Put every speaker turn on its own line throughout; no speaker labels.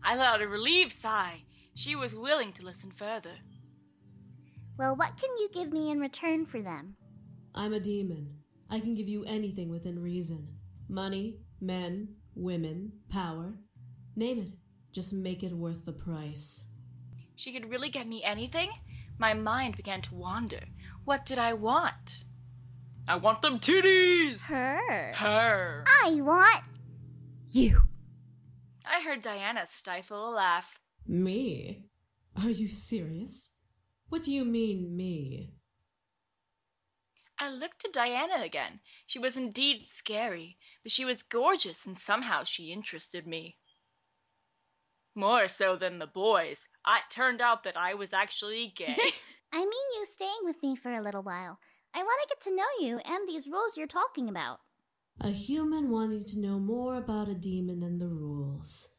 I let out a relieved sigh. She was willing to listen further.
Well, what can you give me in return for them?
I'm a demon. I can give you anything within reason. Money, men, women, power. Name it. Just make it worth the price.
She could really get me anything? My mind began to wander. What did I want? I want them titties! Her.
I want... you.
I heard Diana stifle a laugh.
Me? Are you serious? What do you mean, me?
I looked to Diana again. She was indeed scary, but she was gorgeous and somehow she interested me. More so than the boys. It turned out that I was actually gay.
I mean you staying with me for a little while. I want to get to know you and these rules you're talking about.
A human wanting to know more about a demon and the rules.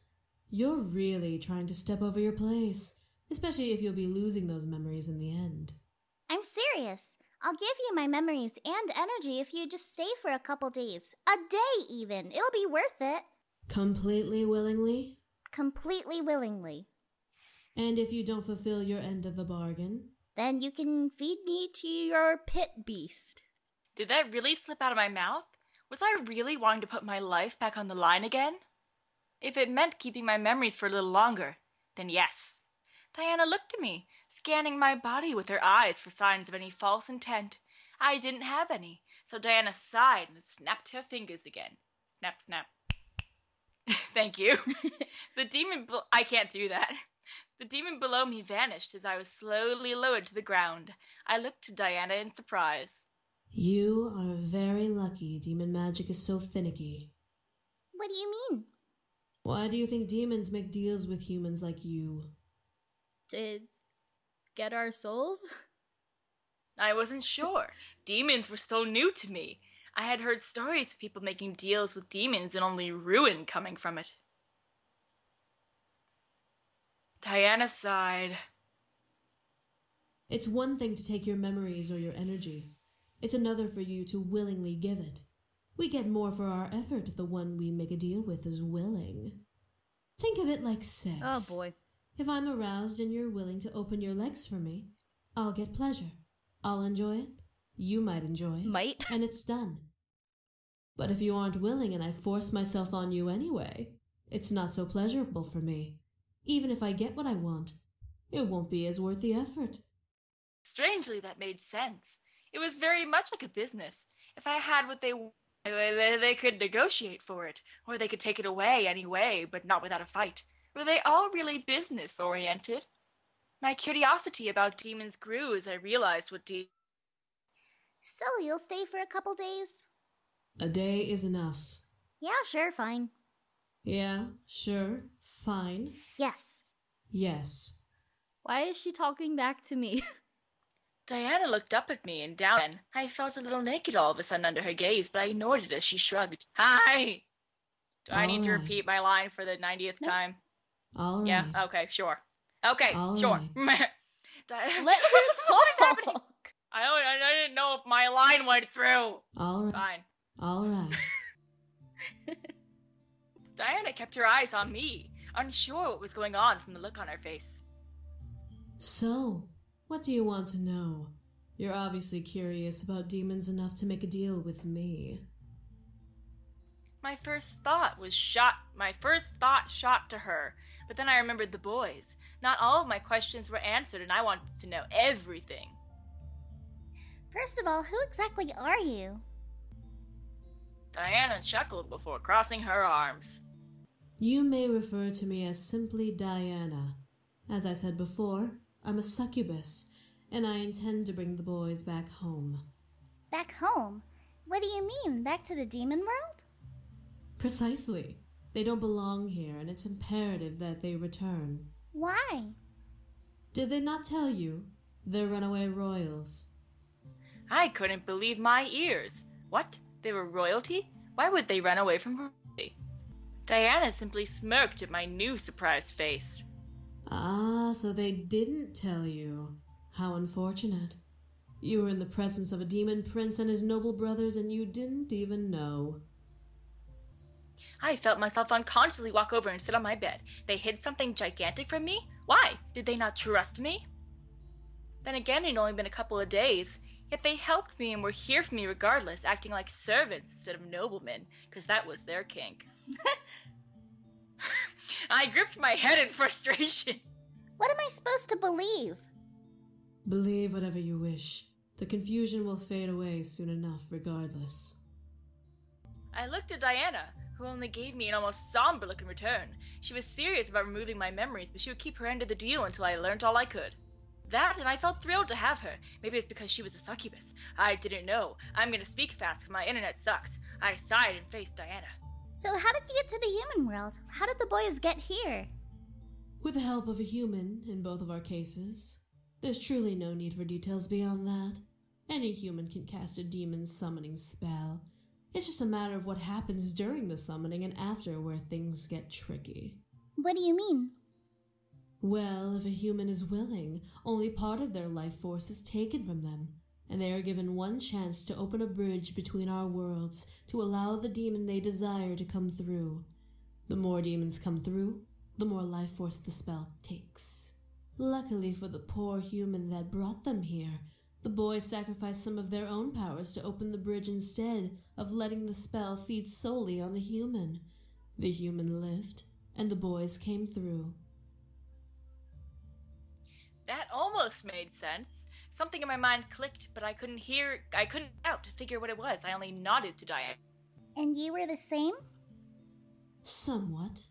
You're really trying to step over your place, especially if you'll be losing those memories in the end.
I'm serious. I'll give you my memories and energy if you just stay for a couple days. A day, even. It'll be worth it.
Completely willingly?
Completely willingly.
And if you don't fulfill your end of the bargain?
Then you can feed me to your pit beast.
Did that really slip out of my mouth? Was I really wanting to put my life back on the line again? If it meant keeping my memories for a little longer, then yes. Diana looked at me, scanning my body with her eyes for signs of any false intent. I didn't have any, so Diana sighed and snapped her fingers again. Snap, snap. Thank you. I can't do that. The demon below me vanished as I was slowly lowered to the ground. I looked to Diana in surprise.
You are very lucky demon magic is so finicky.
What do you mean?
Why do you think demons make deals with humans like you?
To get our souls?
I wasn't sure. Demons were so new to me. I had heard stories of people making deals with demons and only ruin coming from it. Diana sighed.
It's one thing to take your memories or your energy. It's another for you to willingly give it. We get more for our effort if the one we make a deal with is willing. Think of it like sex.
Oh boy.
If I'm aroused and you're willing to open your legs for me, I'll get pleasure. I'll enjoy it. You might enjoy it.
Might.
And it's done. But if you aren't willing and I force myself on you anyway, it's not so pleasurable for me. Even if I get what I want, it won't be as worth the effort.
Strangely, that made sense. It was very much like a business. If I had what they could negotiate for it, or they could take it away anyway, but not without a fight. Were they all really business-oriented? My curiosity about demons grew as I realized what
So you'll stay for a couple days?
A day is enough.
Yeah, sure, fine.
Yeah, sure, fine.
Yes.
Yes.
Why is she talking back to me?
Diana looked up at me and down. I felt a little naked all of a sudden under her gaze, but I ignored it as she shrugged. Hi! Do I need to repeat my line for the 90th time?
All right.
Yeah, okay, sure. Okay,
all
sure.
Right.
Let her talk.
I didn't know if my line went through.
All right.
Fine.
All right.
Diana kept her eyes on me, unsure what was going on from the look on her face.
So, what do you want to know? You're obviously curious about demons enough to make a deal with me.
My first thought shot to her, but then I remembered the boys. Not all of my questions were answered, and I wanted to know everything.
First of all, who exactly are you?
Diana chuckled before crossing her arms.
You may refer to me as simply Diana. As I said before, I'm a succubus, and I intend to bring the boys back home.
Back home? What do you mean, back to the demon world?
Precisely. They don't belong here, and it's imperative that they return.
Why?
Did
they not tell you? They're runaway royals.
I couldn't believe my ears. What? They were royalty? Why would they run away from royalty? Diana simply smirked at my new surprised face.
Ah, so they didn't tell you. How unfortunate. You were in the presence of a demon prince and his noble brothers, and you didn't even know.
I felt myself unconsciously walk over and sit on my bed. They hid something gigantic from me? Why? Did they not trust me? Then again, it had only been a couple of days, yet they helped me and were here for me regardless, acting like servants instead of noblemen, because that was their kink. I gripped my head in frustration.
What am I supposed to believe?
Believe whatever you wish. The confusion will fade away soon enough regardless.
I looked at Diana, who only gave me an almost somber look in return. She was serious about removing my memories, but she would keep her end of the deal until I learned all I could. That, and I felt thrilled to have her. Maybe it's because she was a succubus. I didn't know. I'm gonna speak fast because my internet sucks. I sighed and faced Diana.
So how did you get to the human world? How did the boys get here?
With the help of a human, in both of our cases. There's truly no need for details beyond that. Any human can cast a demon summoning spell. It's just a matter of what happens during the summoning and after where things get tricky.
What do you mean?
Well, if a human is willing, only part of their life force is taken from them, and they are given one chance to open a bridge between our worlds to allow the demon they desire to come through. The more demons come through, the more life force the spell takes. Luckily for the poor human that brought them here, the boys sacrificed some of their own powers to open the bridge instead of letting the spell feed solely on the human. The human lived, and the boys came through.
That almost made sense. Something in my mind clicked, but I couldn't out to figure what it was. I only nodded to Diana.
And you were the same?
Somewhat.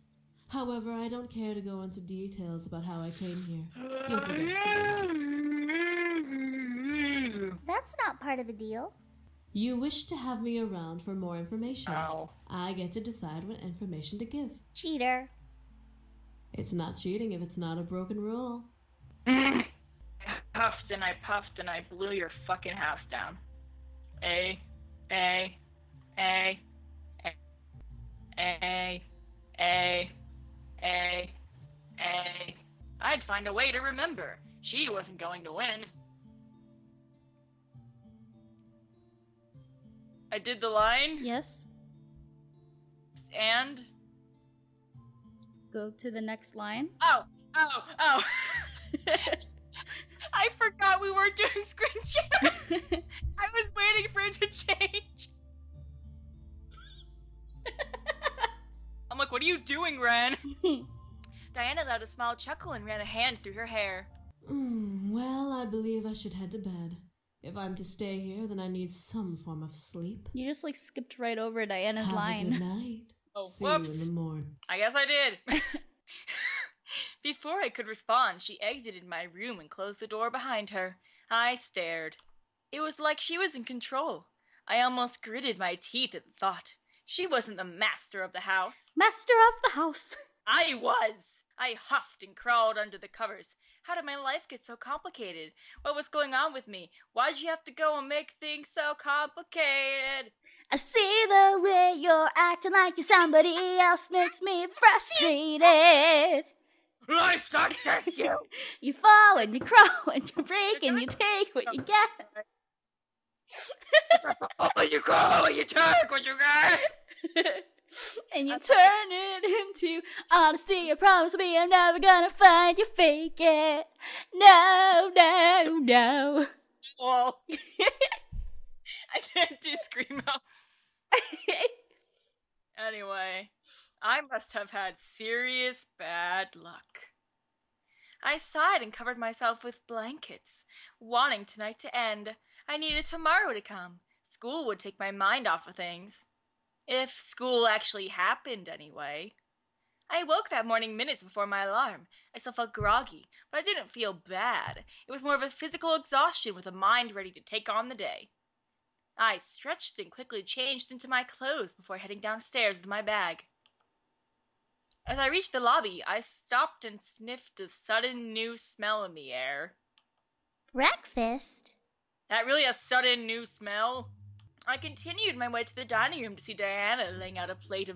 However, I don't care to go into details about how I came here. You'll forget soon.
That's not part of the deal.
You wish to have me around for more information.
Oh.
I get to decide what information to give.
Cheater.
It's not cheating if it's not a broken rule.
I puffed and I blew your fucking house down. A. I'd find a way to remember. She wasn't going to win. I did the line.
Yes.
And?
Go to the next line.
Oh. I forgot we weren't doing screen share. I was waiting for it to change. I'm like, what are you doing, Wren? Diana let a small chuckle and ran a hand through her hair.
Well, I believe I should head to bed. If I'm to stay here, then I need some form of sleep.
You just skipped right over Diana's line.
Have a good night.
Oh,
See
whoops.
you in the morning.
I guess I did. Before I could respond, she exited my room and closed the door behind her. I stared. It was like she was in control. I almost gritted my teeth at the thought. She wasn't the master of the house.
Master of the house.
I was. I huffed and crawled under the covers. How did my life get so complicated? What was going on with me? Why'd you have to go and make things so complicated?
I see the way you're acting like you're somebody else makes me frustrated.
Life sucks at you.
You fall and you crawl and you break and you take what you get.
Oh, you go and you take what you get.
And you turn it into honesty. I promise me I'm never gonna find you fake it. No.
Well, I can't do Screamo. Anyway, I must have had serious bad luck. I sighed and covered myself with blankets, wanting tonight to end. I needed tomorrow to come. School would take my mind off of things. If school actually happened, anyway. I woke that morning minutes before my alarm. I still felt groggy, but I didn't feel bad. It was more of a physical exhaustion with a mind ready to take on the day. I stretched and quickly changed into my clothes before heading downstairs with my bag. As I reached the lobby, I stopped and sniffed a sudden new smell in the air.
Breakfast?
That really a sudden new smell? I continued my way to the dining room to see Diana laying out a plate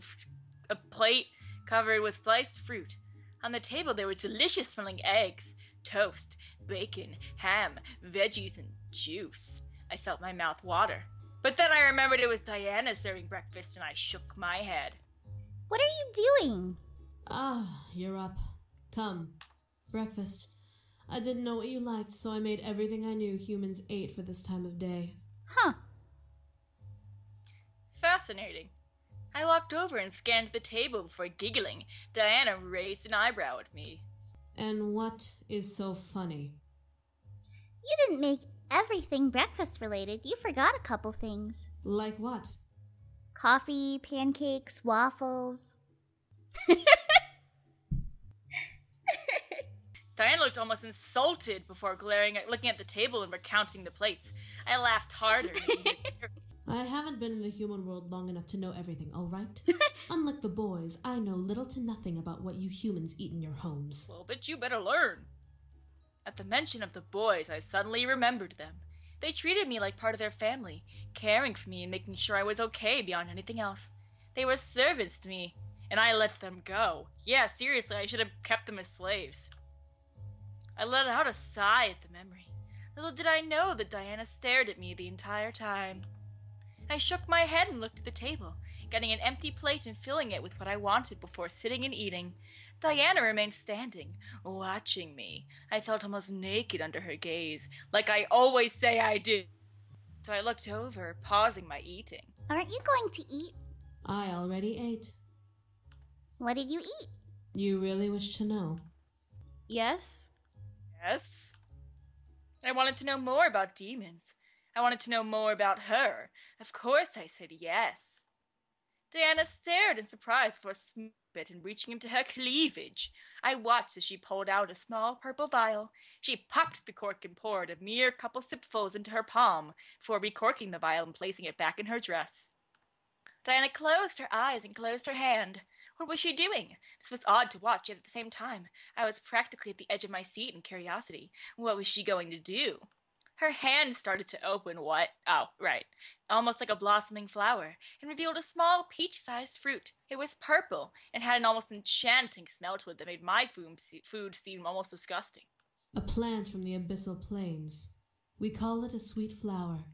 covered with sliced fruit. On the table there were delicious-smelling eggs, toast, bacon, ham, veggies, and juice. I felt my mouth water. But then I remembered it was Diana serving breakfast, and I shook my head.
What are you doing?
Ah, you're up. Come. Breakfast. I didn't know what you liked, so I made everything I knew humans ate for this time of day.
Huh.
Fascinating. I walked over and scanned the table before giggling. Diana raised an eyebrow at me.
And what is so funny?
You didn't make everything breakfast related. You forgot a couple things.
Like what?
Coffee, pancakes, waffles.
Diana looked almost insulted before looking at the table and recounting the plates. I laughed harder.
I haven't been in the human world long enough to know everything, all right? Unlike the boys, I know little to nothing about what you humans eat in your homes.
Well, but you better learn. At the mention of the boys, I suddenly remembered them. They treated me like part of their family, caring for me and making sure I was okay beyond anything else. They were servants to me, and I let them go. Yeah, seriously, I should have kept them as slaves. I let out a sigh at the memory. Little did I know that Diana stared at me the entire time. I shook my head and looked at the table, getting an empty plate and filling it with what I wanted before sitting and eating. Diana remained standing, watching me. I felt almost naked under her gaze, like I always say I do. So I looked over, pausing my eating.
Aren't you going to eat?
I already ate.
What did you eat?
You really wish to know?
Yes?
Yes? I wanted to know more about demons. I wanted to know more about her. Of course I said yes. Diana stared in surprise before snipping it and reaching into her cleavage. I watched as she pulled out a small purple vial. She popped the cork and poured a mere couple sipfuls into her palm before recorking the vial and placing it back in her dress. Diana closed her eyes and closed her hand. What was she doing? This was odd to watch, yet at the same time, I was practically at the edge of my seat in curiosity. What was she going to do? Her hand started to open almost like a blossoming flower, and revealed a small peach-sized fruit. It was purple, and had an almost enchanting smell to it that made my food seem almost disgusting.
A plant from the abyssal plains. We call it a sweet flower.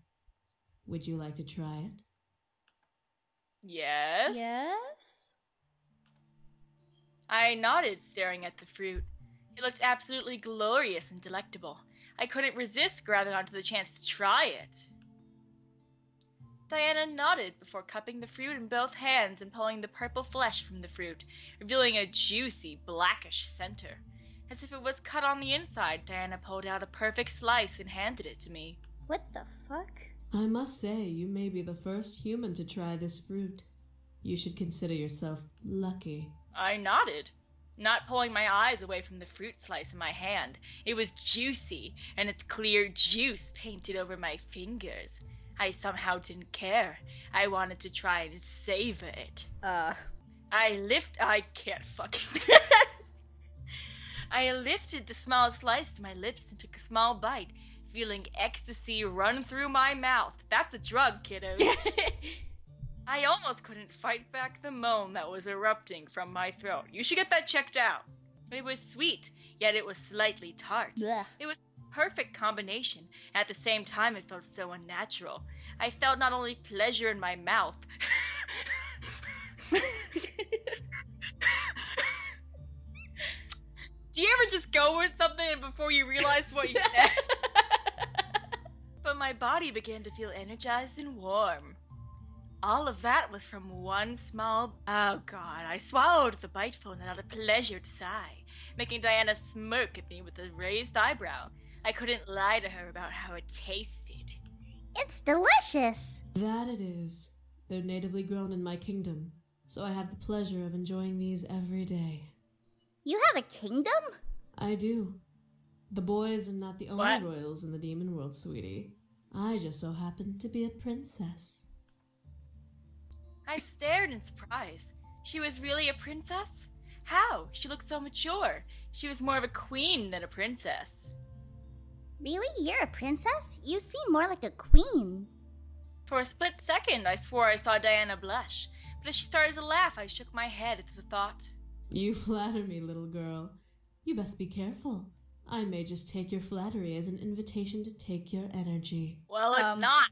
Would you like to try it?
Yes?
Yes?
I nodded, staring at the fruit. It looked absolutely glorious and delectable. I couldn't resist grabbing onto the chance to try it. Diana nodded before cupping the fruit in both hands and pulling the purple flesh from the fruit, revealing a juicy, blackish center. As if it was cut on the inside, Diana pulled out a perfect slice and handed it to me.
What the fuck?
I must say, you may be the first human to try this fruit. You should consider yourself lucky.
I nodded, not pulling my eyes away from the fruit slice in my hand. It was juicy, and its clear juice painted over my fingers. I somehow didn't care. I wanted to try and savor it. I can't fucking do it. I lifted the small slice to my lips and took a small bite, feeling ecstasy run through my mouth. That's a drug, kiddos. I almost couldn't fight back the moan that was erupting from my throat. You should get that checked out. It was sweet, yet it was slightly tart.
Blech.
It was a perfect combination. At the same time, it felt so unnatural. I felt not only pleasure in my mouth. Do you ever just go with something before you realize what you said? But my body began to feel energized and warm. All of that was from one small... Oh, God. I swallowed the biteful and let out a pleasured sigh, making Diana smirk at me with a raised eyebrow. I couldn't lie to her about how it tasted.
It's delicious!
That it is. They're natively grown in my kingdom, so I have the pleasure of enjoying these every day.
You have a kingdom?
I do. The boys are not the only
What?
royals in the demon world, sweetie. I just so happen to be a princess.
I stared in surprise. She was really a princess? How? She looked so mature. She was more of a queen than a princess.
Really? You're a princess? You seem more like a queen.
For a split second, I swore I saw Diana blush, but as she started to laugh, I shook my head at the thought.
You flatter me, little girl. You best be careful. I may just take your flattery as an invitation to take your energy.
Well, it's not.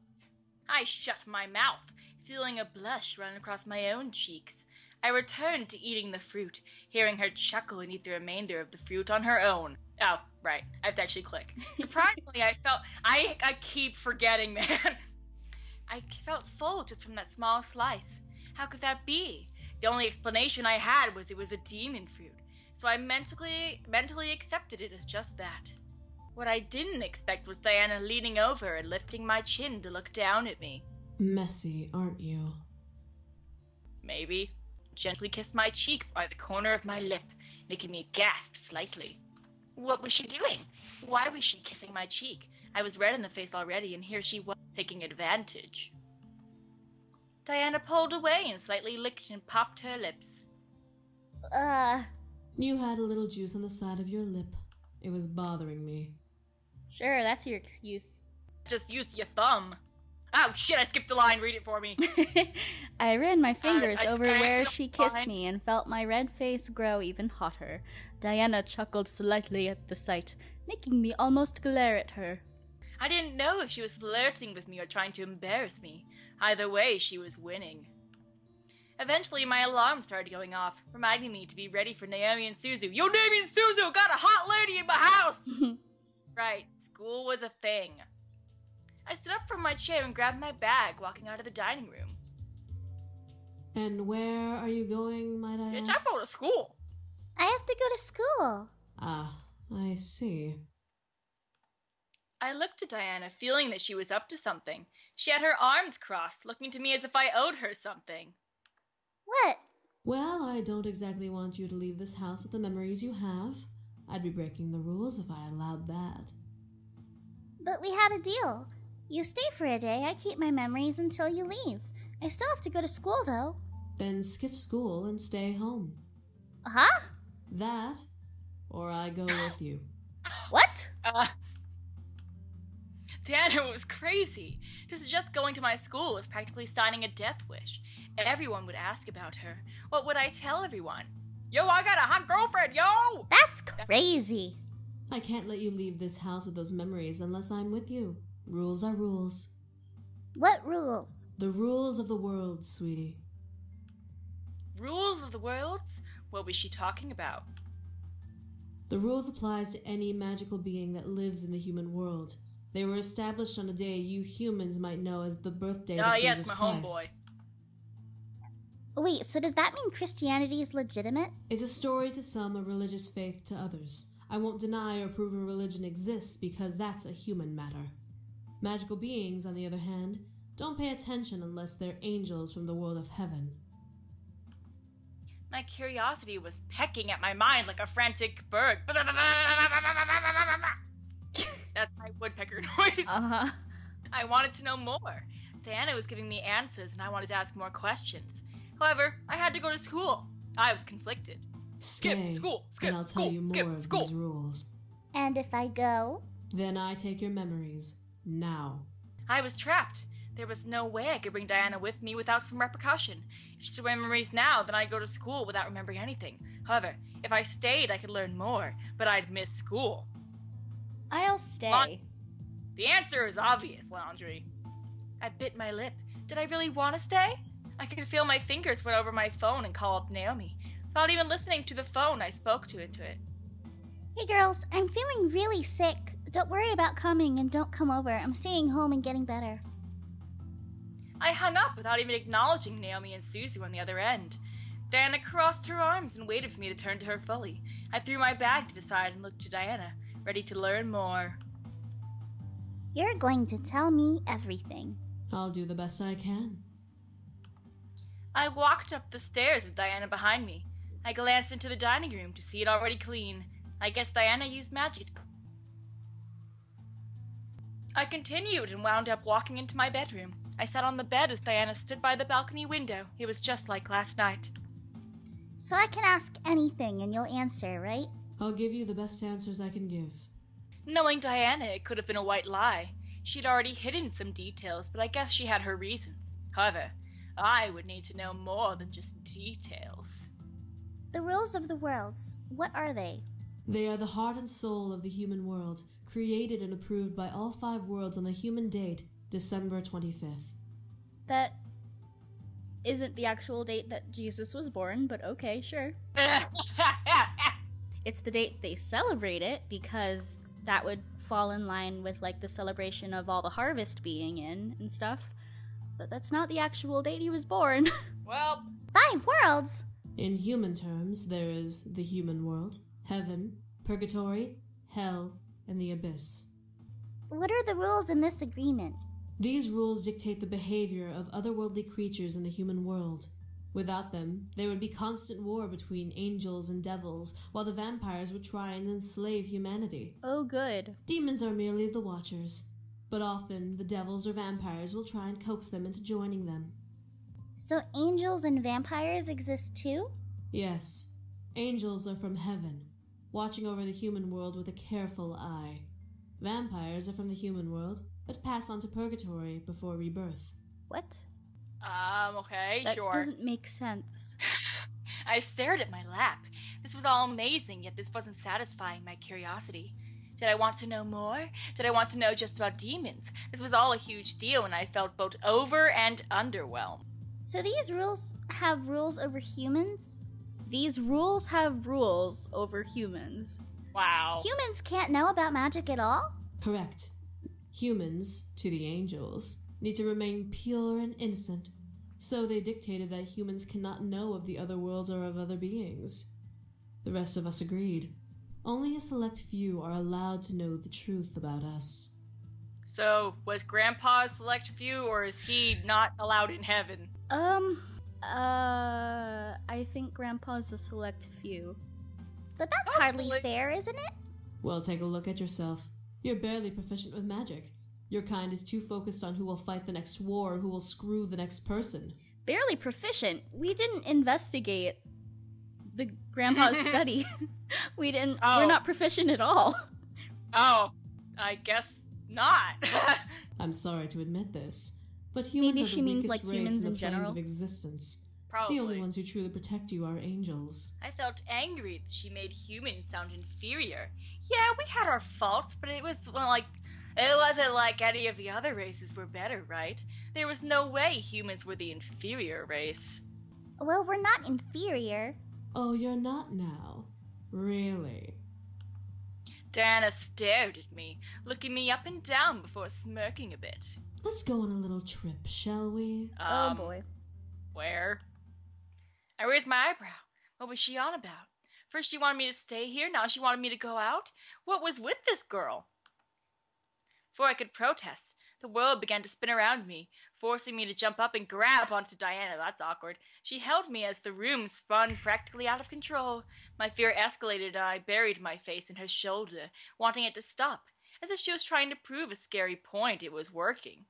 I shut my mouth, feeling a blush run across my own cheeks. I returned to eating the fruit, hearing her chuckle and eat the remainder of the fruit on her own. Oh, right. I have to actually click. Surprisingly, I keep forgetting, man. I felt full just from that small slice. How could that be? The only explanation I had was it was a demon fruit, so I mentally accepted it as just that. What I didn't expect was Diana leaning over and lifting my chin to look down at me.
Messy, aren't you?
Maybe. Gently kissed my cheek by the corner of my lip, making me gasp slightly. What was she doing? Why was she kissing my cheek? I was red in the face already, and here she was taking advantage. Diana pulled away and slightly licked and popped her lips.
You had a little juice on the side of your lip. It was bothering me.
Sure, that's your excuse.
Just use your thumb. Oh, shit, I skipped the line. Read it for me.
I ran my fingers
I
over
skipped
where
the
she kissed
line.
me and felt my red face grow even hotter. Diana chuckled slightly at the sight, making me almost glare at her.
I didn't know if she was flirting with me or trying to embarrass me. Either way, she was winning. Eventually, my alarm started going off, reminding me to be ready for Naomi and Suzu. Yo, Naomi and Suzu! Got a hot lady in my house! Right, school was a thing. I stood up from my chair and grabbed my bag, walking out of the dining room.
And where are you going, might I
Bitch,
ask?
I go to school.
I have to go to school.
Ah, I see.
I looked at Diana, feeling that she was up to something. She had her arms crossed, looking to me as if I owed her something.
What?
Well, I don't exactly want you to leave this house with the memories you have. I'd be breaking the rules if I allowed that.
But we had a deal. You stay for a day, I keep my memories until you leave. I still have to go to school, though.
Then skip school and stay home.
Huh?
That, or I go with you.
What?
Diana was crazy. To suggest going to my school was practically signing a death wish. Everyone would ask about her. What would I tell everyone? Yo, I got a hot girlfriend, yo!
That's crazy.
I can't let you leave this house with those memories unless I'm with you. Rules are rules.
What rules?
The rules of the world, sweetie.
Rules of the worlds? What was she talking about?
The rules applies to any magical being that lives in the human world. They were established on a day you humans might know as the birthday of
Yes,
Jesus
my
Christ.
homeboy.
Wait, so does that mean Christianity is legitimate?
It's a story to some, a religious faith to others. I won't deny or prove a religion exists because that's a human matter. Magical beings, on the other hand, don't pay attention unless they're angels from the world of heaven.
My curiosity was pecking at my mind like a frantic bird. That's my woodpecker noise.
Uh-huh.
I wanted to know more. Diana was giving me answers, and I wanted to ask more questions. However, I had to go to school. I was conflicted.
Stay,
Skip school, skip
and I'll tell
school,
you more
skip
of
school.
these rules.
And if I go?
Then I take your memories. Now.
I was trapped. There was no way I could bring Diana with me without some repercussion. If she took my memories now, then I'd go to school without remembering anything. However, if I stayed, I could learn more, but I'd miss school.
I'll stay.
The answer is obvious, Laundry. I bit my lip. Did I really want to stay? I could feel my fingers went over my phone and call up Naomi. Without even listening to the phone, I spoke into it.
Hey girls, I'm feeling really sick. Don't worry about coming and don't come over. I'm staying home and getting better.
I hung up without even acknowledging Naomi and Suzu on the other end. Diana crossed her arms and waited for me to turn to her fully. I threw my bag to the side and looked to Diana, ready to learn more.
You're going to tell me everything.
I'll do the best I can.
I walked up the stairs with Diana behind me. I glanced into the dining room to see it already clean. I guess Diana used magic. I continued and wound up walking into my bedroom. I sat on the bed as Diana stood by the balcony window. It was just like last night.
So I can ask anything and you'll answer, right?
I'll give you the best answers I can give.
Knowing Diana, it could have been a white lie. She'd already hidden some details, but I guess she had her reasons. However, I would need to know more than just details.
The rules of the worlds, what are they?
They are the heart and soul of the human world, created and approved by all 5 worlds on the human date, December 25th.
isn't the actual date that Jesus was born, but okay, sure. It's the date they celebrate it because that would fall in line with, like, the celebration of all the harvest being in and stuff. But that's not the actual date he was born.
Well,
5 worlds!
In human terms, there is the human world, heaven, purgatory, hell, and the abyss.
What are the rules in this agreement?
These rules dictate the behavior of otherworldly creatures in the human world. Without them, there would be constant war between angels and devils, while the vampires would try and enslave humanity.
Oh, good.
Demons are merely the watchers, but often the devils or vampires will try and coax them into joining them.
So angels and vampires exist too?
Yes, angels are from heaven, watching over the human world with a careful eye. Vampires are from the human world, but pass on to purgatory before rebirth.
What?
Okay,
That
sure.
doesn't make sense.
I stared at my lap. This was all amazing, yet this wasn't satisfying my curiosity. Did I want to know more? Did I want to know just about demons? This was all a huge deal, and I felt both over and underwhelmed.
So these rules have rules over humans?
These rules have rules over humans.
Wow.
Humans can't know about magic at all?
Correct. Humans, to the angels, need to remain pure and innocent, so they dictated that humans cannot know of the other worlds or of other beings. The rest of us agreed. Only a select few are allowed to know the truth about us.
So, was Grandpa a select few, or is he not allowed in heaven?
I think Grandpa's a select few.
But that's hardly fair, isn't it?
Well, take a look at yourself. You're barely proficient with magic. Your kind is too focused on who will fight the next war or who will screw the next person.
Barely proficient. We didn't investigate the Grandpa's study. We didn't.
Oh.
We're not proficient at all.
Oh, I guess not.
I'm sorry to admit this, but humans
Maybe
are
she
the
means,
weakest
like,
race
humans
in
in
the planes
general.
of existence.
Probably.
The only ones who truly protect you are angels.
I felt angry that she made humans sound inferior. Yeah, we had our faults, but it wasn't like any of the other races were better, right? There was no way humans were the inferior race.
Well, we're not inferior.
Oh, you're not now. Really?
Diana stared at me, looking me up and down before smirking a bit.
Let's go on a little trip, shall we?
Oh boy.
Where? I raised my eyebrow. What was she on about? First she wanted me to stay here, now she wanted me to go out? What was with this girl? Before I could protest, the world began to spin around me, forcing me to jump up and grab onto Diana. That's awkward. She held me as the room spun practically out of control. My fear escalated and I buried my face in her shoulder, wanting it to stop, as if she was trying to prove a scary point. It was working.